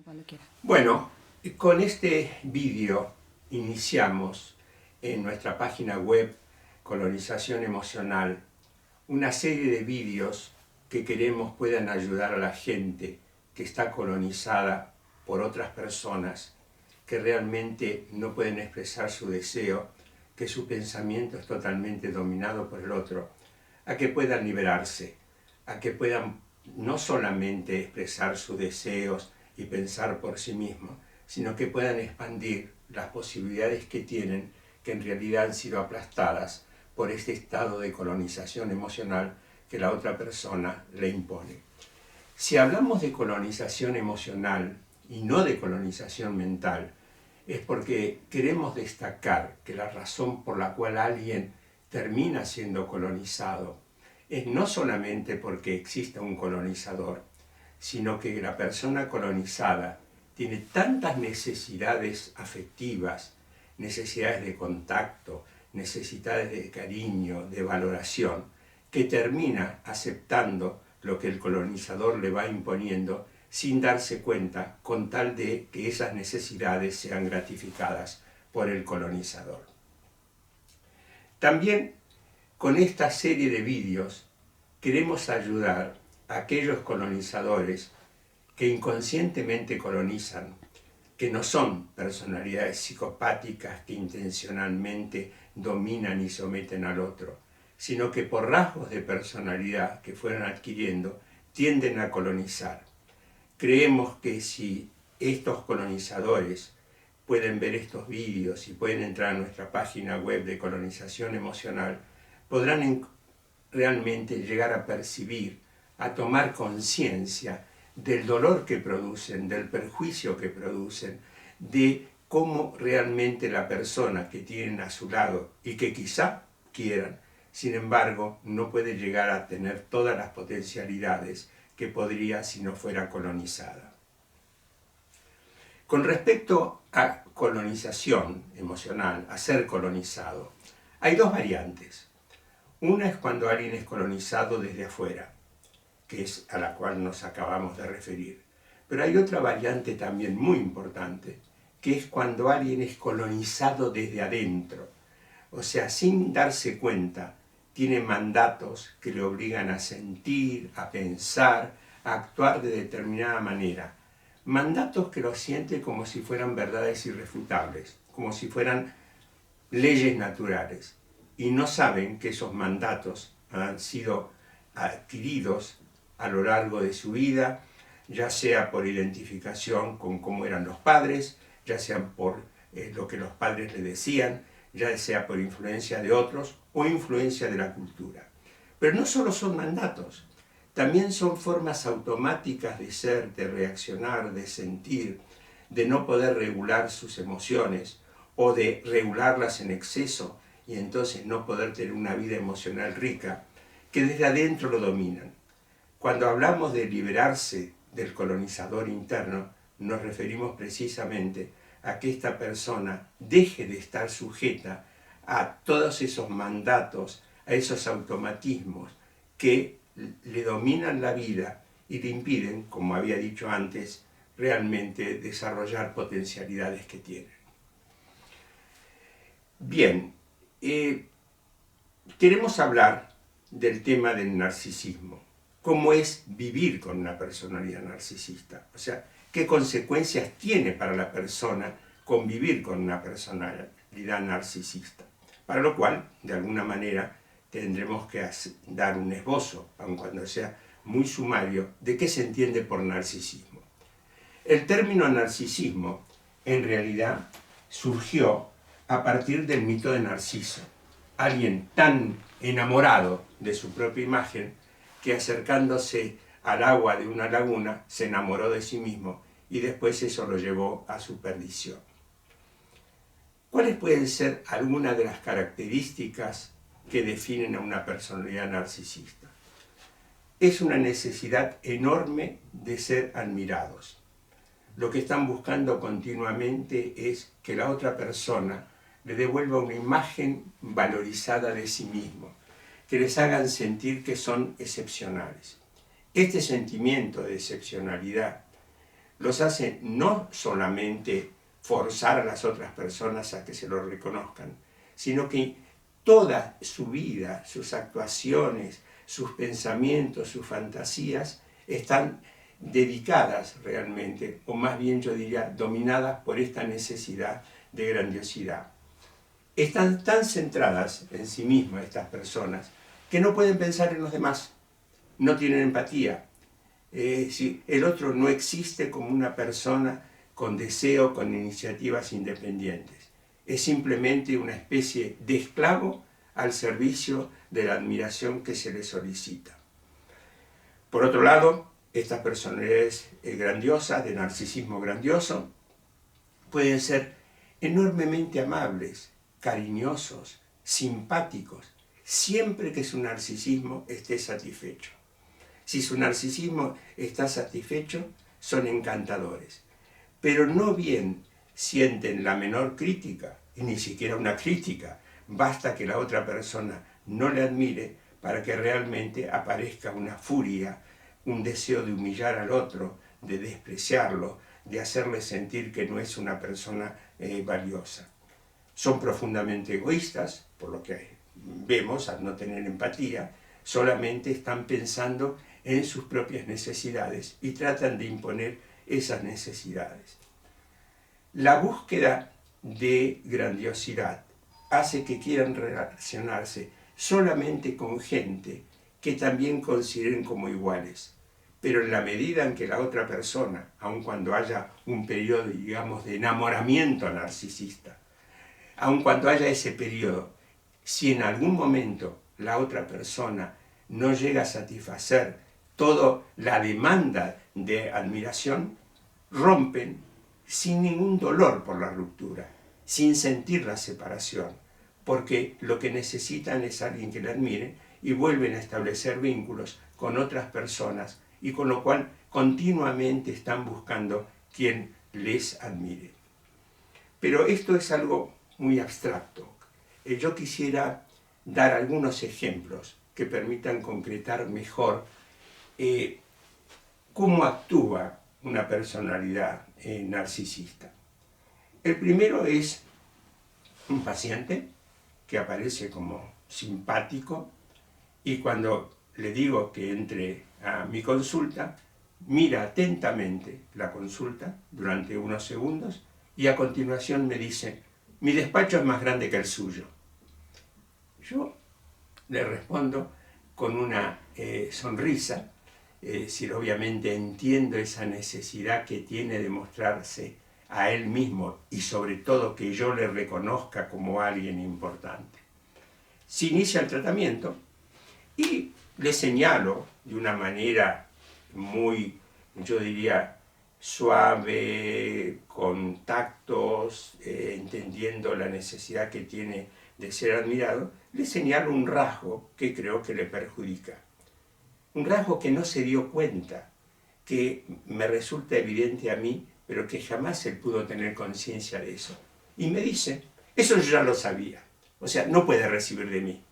cuando quiera. Bueno, con este vídeo iniciamos en nuestra página web Colonización Emocional una serie de vídeos que queremos puedan ayudar a la gente que está colonizada por otras personas que realmente no pueden expresar su deseo, que su pensamiento es totalmente dominado por el otro, a que puedan liberarse, a que puedan no solamente expresar sus deseos y pensar por sí mismos, sino que puedan expandir las posibilidades que tienen, que en realidad han sido aplastadas por este estado de colonización emocional que la otra persona le impone. Si hablamos de colonización emocional y no de colonización mental, es porque queremos destacar que la razón por la cual alguien termina siendo colonizado es no solamente porque exista un colonizador, sino que la persona colonizada tiene tantas necesidades afectivas, necesidades de contacto, necesidades de cariño, de valoración, que termina aceptando lo que el colonizador le va imponiendo sin darse cuenta, con tal de que esas necesidades sean gratificadas por el colonizador. También con esta serie de vídeos queremos ayudar a aquellos colonizadores que inconscientemente colonizan, que no son personalidades psicopáticas que intencionalmente dominan y someten al otro, sino que por rasgos de personalidad que fueron adquiriendo tienden a colonizar. Creemos que si estos colonizadores pueden ver estos vídeos y pueden entrar a nuestra página web de Colonización Emocional, podrán realmente llegar a percibir, a tomar conciencia del dolor que producen, del perjuicio que producen, de cómo realmente la persona que tienen a su lado y que quizá quieran, sin embargo, no puede llegar a tener todas las potencialidades que podría si no fuera colonizada. Con respecto a colonización emocional, a ser colonizado, hay dos variantes. Una es cuando alguien es colonizado desde afuera, que es a la cual nos acabamos de referir. Pero hay otra variante también muy importante, que es cuando alguien es colonizado desde adentro. O sea, sin darse cuenta, tiene mandatos que le obligan a sentir, a pensar, a actuar de determinada manera. Mandatos que los siente como si fueran verdades irrefutables, como si fueran leyes naturales. Y no saben que esos mandatos han sido adquiridos a lo largo de su vida, ya sea por identificación con cómo eran los padres, ya sea por lo que los padres le decían, ya sea por influencia de otros o influencia de la cultura. Pero no solo son mandatos, también son formas automáticas de ser, de reaccionar, de sentir, de no poder regular sus emociones o de regularlas en exceso y entonces no poder tener una vida emocional rica, que desde adentro lo dominan. Cuando hablamos de liberarse del colonizador interno, nos referimos precisamente a que esta persona deje de estar sujeta a todos esos mandatos, a esos automatismos que le dominan la vida y le impiden, como había dicho antes, realmente desarrollar potencialidades que tienen. Bien, queremos hablar del tema del narcisismo. ¿Cómo es vivir con una personalidad narcisista? O sea, ¿qué consecuencias tiene para la persona convivir con una personalidad narcisista? Para lo cual, de alguna manera, tendremos que dar un esbozo, aun cuando sea muy sumario, de qué se entiende por narcisismo. El término narcisismo, en realidad, surgió a partir del mito de Narciso. Alguien tan enamorado de su propia imagen que acercándose al agua de una laguna se enamoró de sí mismo y después eso lo llevó a su perdición. ¿Cuáles pueden ser algunas de las características que definen a una personalidad narcisista? Es una necesidad enorme de ser admirados. Lo que están buscando continuamente es que la otra persona le devuelva una imagen valorizada de sí mismo, que les hagan sentir que son excepcionales. Este sentimiento de excepcionalidad los hace no solamente forzar a las otras personas a que se lo reconozcan, sino que toda su vida, sus actuaciones, sus pensamientos, sus fantasías están dedicadas realmente, o más bien yo diría dominadas por esta necesidad de grandiosidad. Están tan centradas en sí mismas estas personas que no pueden pensar en los demás, no tienen empatía. El otro no existe como una persona con deseo, con iniciativas independientes. Es simplemente una especie de esclavo al servicio de la admiración que se le solicita. Por otro lado, estas personalidades grandiosas, de narcisismo grandioso, pueden ser enormemente amables, cariñosos, simpáticos, siempre que su narcisismo esté satisfecho. Si su narcisismo está satisfecho, son encantadores. Pero no bien sienten la menor crítica, y ni siquiera una crítica, basta que la otra persona no le admire para que realmente aparezca una furia, un deseo de humillar al otro, de despreciarlo, de hacerle sentir que no es una persona valiosa. Son profundamente egoístas, por lo que vemos al no tener empatía, solamente están pensando en sus propias necesidades y tratan de imponer esas necesidades. La búsqueda de grandiosidad hace que quieran relacionarse solamente con gente que también consideren como iguales, pero en la medida en que la otra persona, aun cuando haya un periodo, digamos, de enamoramiento narcisista, aun cuando haya ese periodo, si en algún momento la otra persona no llega a satisfacer toda la demanda de admiración, rompen sin ningún dolor por la ruptura, sin sentir la separación, porque lo que necesitan es alguien que la admire y vuelven a establecer vínculos con otras personas y con lo cual continuamente están buscando quien les admire. Pero esto es algo muy abstracto. Yo quisiera dar algunos ejemplos que permitan concretar mejor cómo actúa una personalidad narcisista. El primero es un paciente que aparece como simpático y cuando le digo que entre a mi consulta, mira atentamente la consulta durante unos segundos y a continuación me dice: mi despacho es más grande que el suyo. Yo le respondo con una sonrisa, es decir, obviamente entiendo esa necesidad que tiene de mostrarse a él mismo y sobre todo que yo le reconozca como alguien importante. Se inicia el tratamiento y le señalo de una manera muy, yo diría, suave, con tactos, entendiendo la necesidad que tiene de ser admirado, le señalo un rasgo que creo que le perjudica. Un rasgo que no se dio cuenta, que me resulta evidente a mí, pero que jamás él pudo tener conciencia de eso. Y me dice: eso yo ya lo sabía, o sea, no puede recibir de mí.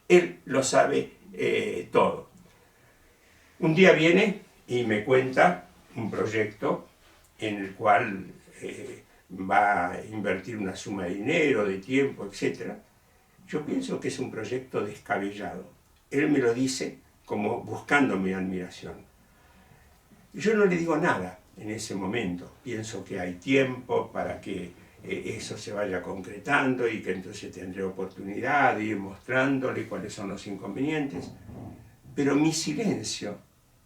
Él lo sabe todo. Un día viene y me cuenta un proyecto en el cual va a invertir una suma de dinero, de tiempo, etc. Yo pienso que es un proyecto descabellado. Él me lo dice como buscando mi admiración. Yo no le digo nada en ese momento. Pienso que hay tiempo para que eso se vaya concretando y que entonces tendré oportunidad de ir mostrándole cuáles son los inconvenientes. Pero mi silencio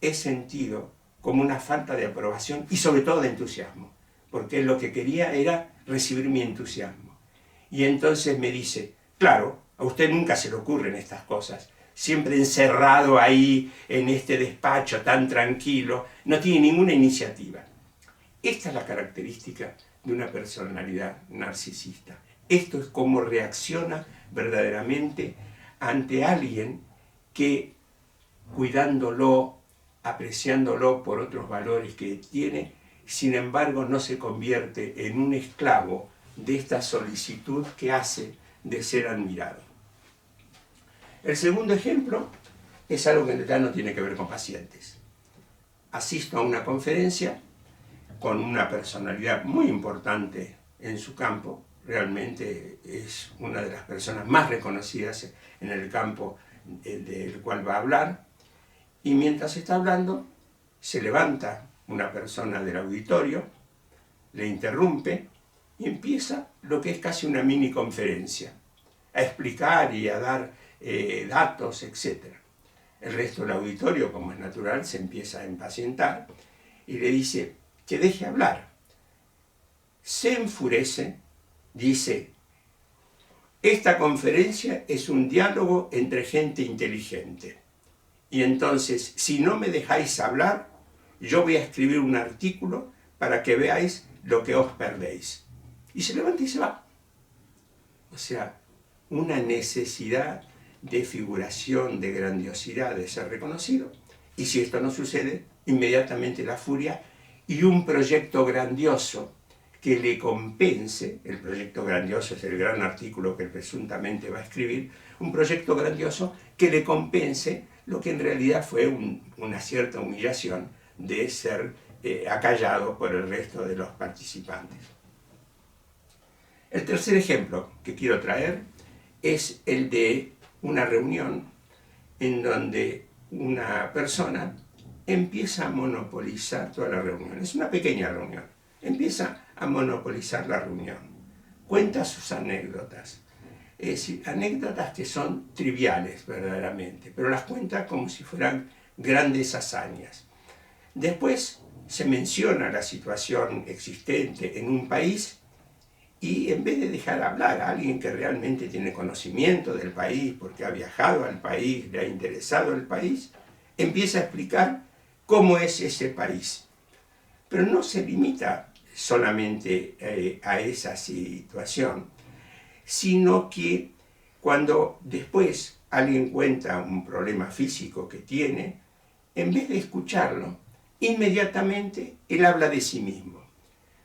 es sentido como una falta de aprobación y sobre todo de entusiasmo, porque él lo que quería era recibir mi entusiasmo. Y entonces me dice: claro, a usted nunca se le ocurren estas cosas, siempre encerrado ahí en este despacho tan tranquilo, no tiene ninguna iniciativa. Esta es la característica de una personalidad narcisista. Esto es cómo reacciona verdaderamente ante alguien que, cuidándolo, apreciándolo por otros valores que tiene, sin embargo no se convierte en un esclavo de esta solicitud que hace de ser admirado. El segundo ejemplo es algo que en realidad no tiene que ver con pacientes. Asisto a una conferencia con una personalidad muy importante en su campo, realmente es una de las personas más reconocidas en el campo del cual va a hablar, y mientras está hablando, se levanta una persona del auditorio, le interrumpe y empieza lo que es casi una mini conferencia, a explicar y a dar datos, etc. El resto del auditorio, como es natural, se empieza a impacientar y le dice que deje hablar. Se enfurece, dice: esta conferencia es un diálogo entre gente inteligente. Y entonces, si no me dejáis hablar, yo voy a escribir un artículo para que veáis lo que os perdéis. Y se levanta y se va. O sea, una necesidad de figuración, de grandiosidad, de ser reconocido. Y si esto no sucede, inmediatamente la furia y un proyecto grandioso que le compense. El proyecto grandioso es el gran artículo que presuntamente va a escribir, un proyecto grandioso que le compense lo que en realidad fue una cierta humillación de ser acallado por el resto de los participantes. El tercer ejemplo que quiero traer es el de una reunión en donde una persona empieza a monopolizar toda la reunión. Es una pequeña reunión. Empieza a monopolizar la reunión. Cuenta sus anécdotas. Es decir, anécdotas que son triviales verdaderamente, pero las cuenta como si fueran grandes hazañas. Después se menciona la situación existente en un país y en vez de dejar hablar a alguien que realmente tiene conocimiento del país, porque ha viajado al país, le ha interesado el país, empieza a explicar cómo es ese país. Pero no se limita solamente a esa situación, sino que cuando después alguien cuenta un problema físico que tiene, en vez de escucharlo, inmediatamente él habla de sí mismo.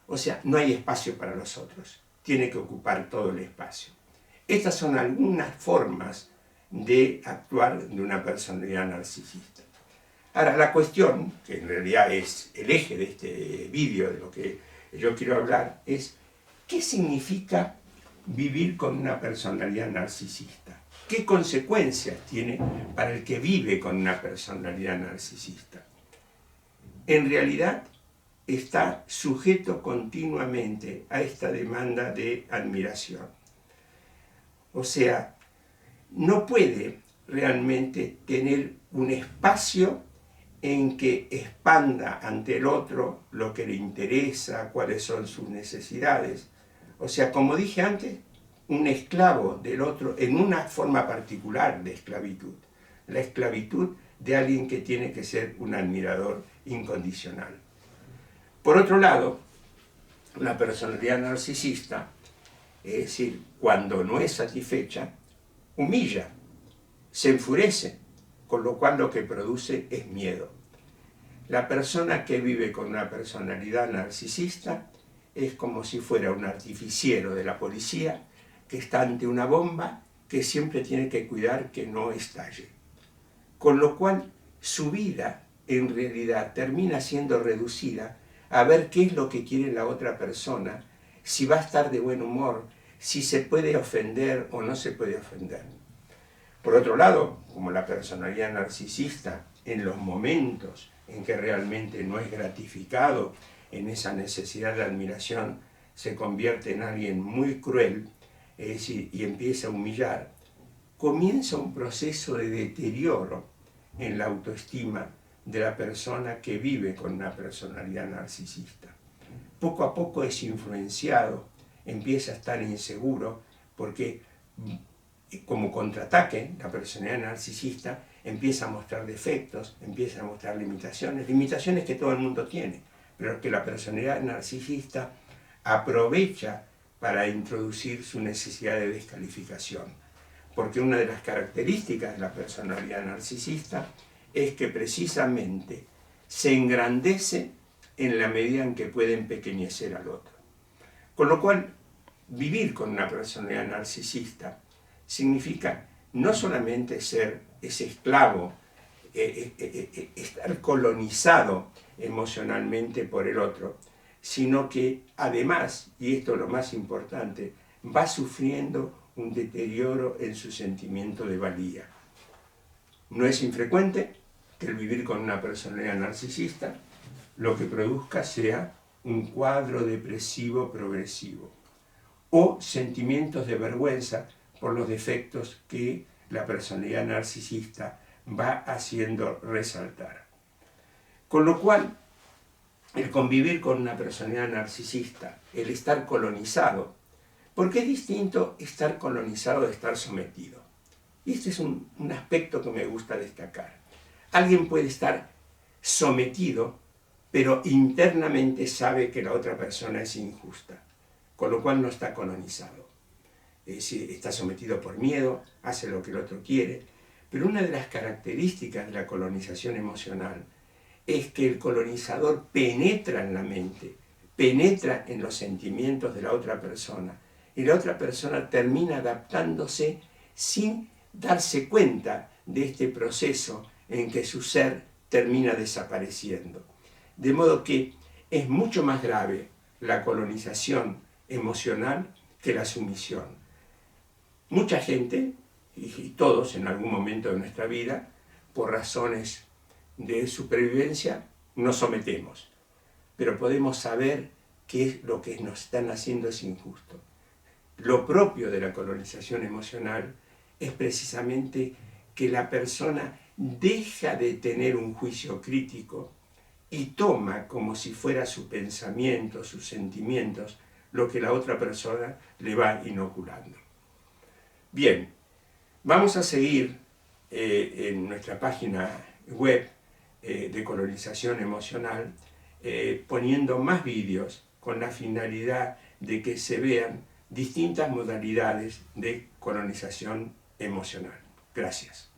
O sea, no hay espacio para los otros, tiene que ocupar todo el espacio. Estas son algunas formas de actuar de una personalidad narcisista. Ahora, la cuestión, que en realidad es el eje de este vídeo, de lo que yo quiero hablar, es ¿qué significa vivir con una personalidad narcisista? ¿Qué consecuencias tiene para el que vive con una personalidad narcisista? En realidad, está sujeto continuamente a esta demanda de admiración. O sea, no puede realmente tener un espacio en que expanda ante el otro lo que le interesa, cuáles son sus necesidades. O sea, como dije antes, un esclavo del otro en una forma particular de esclavitud. La esclavitud de alguien que tiene que ser un admirador incondicional. Por otro lado, la personalidad narcisista, es decir, cuando no es satisfecha, humilla, se enfurece, con lo cual lo que produce es miedo. La persona que vive con una personalidad narcisista es como si fuera un artificiero de la policía que está ante una bomba que siempre tiene que cuidar que no estalle. Con lo cual su vida en realidad termina siendo reducida a ver qué es lo que quiere la otra persona, si va a estar de buen humor, si se puede ofender o no se puede ofender. Por otro lado, como la personalidad narcisista, en los momentos en que realmente no es gratificado en esa necesidad de admiración, se convierte en alguien muy cruel, es decir, y empieza a humillar, comienza un proceso de deterioro en la autoestima de la persona que vive con una personalidad narcisista. Poco a poco es influenciado, empieza a estar inseguro, porque como contraataque, la personalidad narcisista empieza a mostrar defectos, empieza a mostrar limitaciones que todo el mundo tiene, pero que la personalidad narcisista aprovecha para introducir su necesidad de descalificación. Porque una de las características de la personalidad narcisista es que precisamente se engrandece en la medida en que puede empequeñecer al otro. Con lo cual, vivir con una personalidad narcisista significa no solamente ser ese esclavo, estar colonizado emocionalmente por el otro, sino que además, y esto es lo más importante, va sufriendo un deterioro en su sentimiento de valía. No es infrecuente que el vivir con una personalidad narcisista lo que produzca sea un cuadro depresivo progresivo o sentimientos de vergüenza por los defectos que la personalidad narcisista va haciendo resaltar. Con lo cual, el convivir con una personalidad narcisista, el estar colonizado, porque es distinto estar colonizado de estar sometido. Y este es un aspecto que me gusta destacar. Alguien puede estar sometido, pero internamente sabe que la otra persona es injusta, con lo cual no está colonizado. Es decir, está sometido por miedo, hace lo que el otro quiere, pero una de las características de la colonización emocional es que el colonizador penetra en la mente, penetra en los sentimientos de la otra persona, y la otra persona termina adaptándose sin darse cuenta de este proceso en que su ser termina desapareciendo. De modo que es mucho más grave la colonización emocional que la sumisión. Mucha gente, y todos en algún momento de nuestra vida, por razones de supervivencia, nos sometemos. Pero podemos saber que es lo que nos están haciendo es injusto. Lo propio de la colonización emocional es precisamente que la persona deja de tener un juicio crítico y toma como si fuera su pensamiento, sus sentimientos, lo que la otra persona le va inoculando. Bien, vamos a seguir en nuestra página web de colonización emocional poniendo más vídeos con la finalidad de que se vean distintas modalidades de colonización emocional. Gracias.